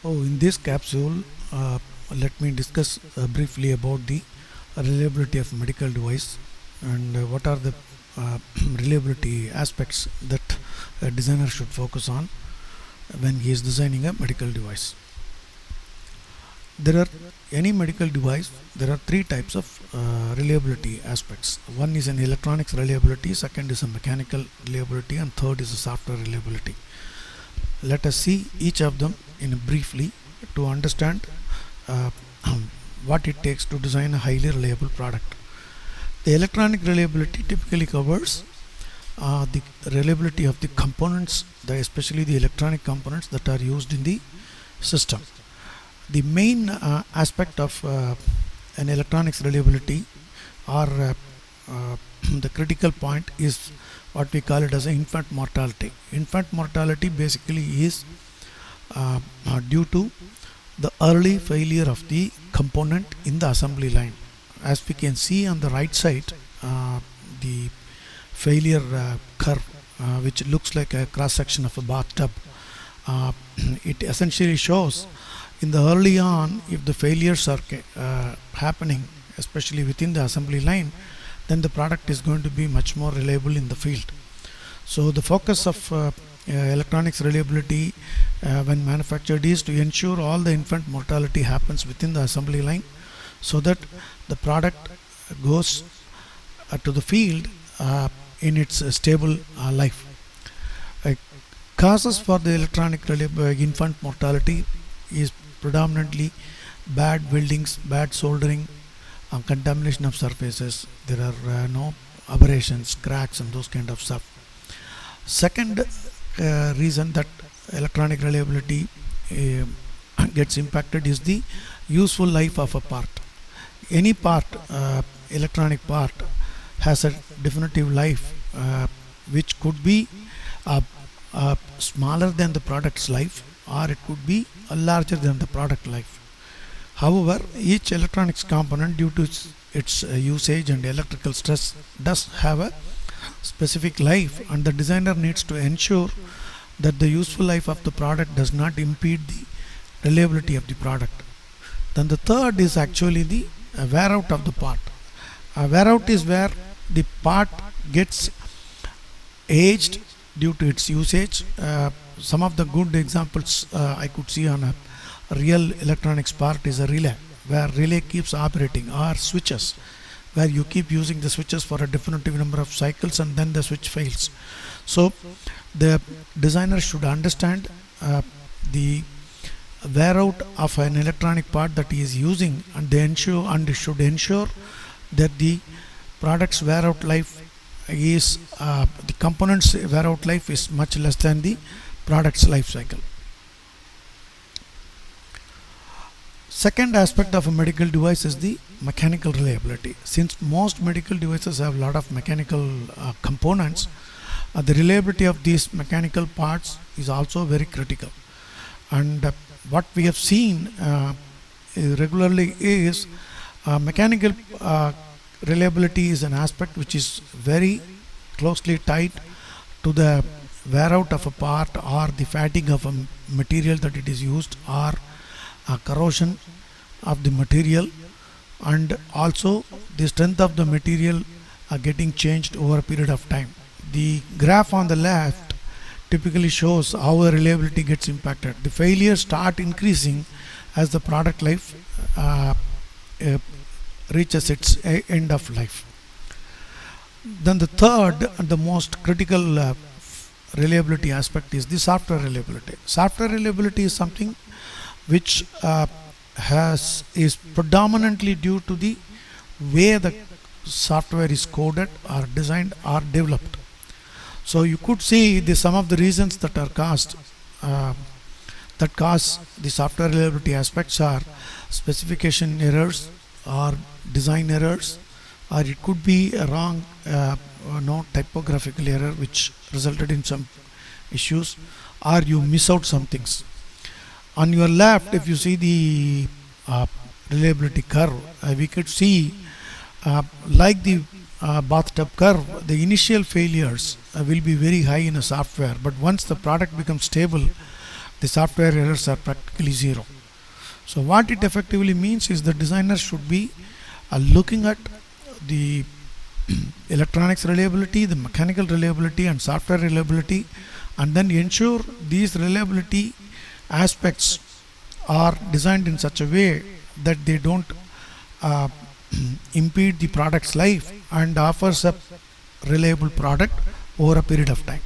In this capsule, let me discuss briefly about the reliability of medical device and what are the reliability aspects that a designer should focus on when he is designing a medical device. There are any medical device. There are three types of reliability aspects. One is an electronics reliability, second is a mechanical reliability, and third is a software reliability. Let us see each of them in briefly to understand uh, what it takes to design a highly reliable product. The electronic reliability typically covers the reliability of the components, especially the electronic components that are used in the system. The main aspect of an electronics reliability or the critical point is what we call it as infant mortality. Infant mortality basically is due to the early failure of the component in the assembly line. As we can see on the right side, the failure curve, which looks like a cross section of a bathtub, it essentially shows in the early on, if the failures are happening, especially within the assembly line, then the product is going to be much more reliable in the field. So the focus of electronics reliability when manufactured is to ensure all the infant mortality happens within the assembly line, so that the product goes to the field in its stable life. Uh, Causes for the electronic infant mortality is predominantly bad weldings, bad soldering, contamination of surfaces. There are no aberrations, cracks, and those kind of stuff. Second reason that electronic reliability gets impacted is the useful life of a part. Any part, electronic part, has a definitive life which could be smaller than the product's life, or it could be larger than the product life. However, each electronics component, due to its usage and electrical stress, does have a specific life, and the designer needs to ensure that the useful life of the product does not impede the reliability of the product. Then the third is actually the wear out of the part. Wear out is where the part gets aged due to its usage. Some of the good examples I could see on a real electronics part is a relay, where relay keeps operating, or switches, where you keep using the switches for a definitive number of cycles and then the switch fails. So the designer should understand the wear out of an electronic part that he is using, and should ensure that the product's wear out life is the components wear out life is much less than the product's life cycle. Second aspect of a medical device is the mechanical reliability. Since most medical devices have a lot of mechanical components, the reliability of these mechanical parts is also very critical. And what we have seen regularly is mechanical reliability is an aspect which is very closely tied to the wear out of a part, or the fatigue of a material that it is used, or corrosion of the material, and also the strength of the material getting changed over a period of time. The graph on the left typically shows how a reliability gets impacted. The failures start increasing as the product life reaches its end of life. Then the third and the most critical reliability aspect is the software reliability. Software reliability is something which is predominantly due to the way the software is coded or designed or developed. So you could see some of the reasons that are caused that cause the software reliability aspects are specification errors, or design errors, or it could be a wrong typographical error which resulted in some issues, or you miss out some things. On your left, if you see the reliability curve, we could see like the bathtub curve, the initial failures will be very high in a software, but once the product becomes stable, the software errors are practically zero. So what it effectively means is the designer should be looking at the electronics reliability, the mechanical reliability and software reliability, and then ensure these reliability aspects are designed in such a way that they don't uh, impede the product's life and offers a reliable product over a period of time.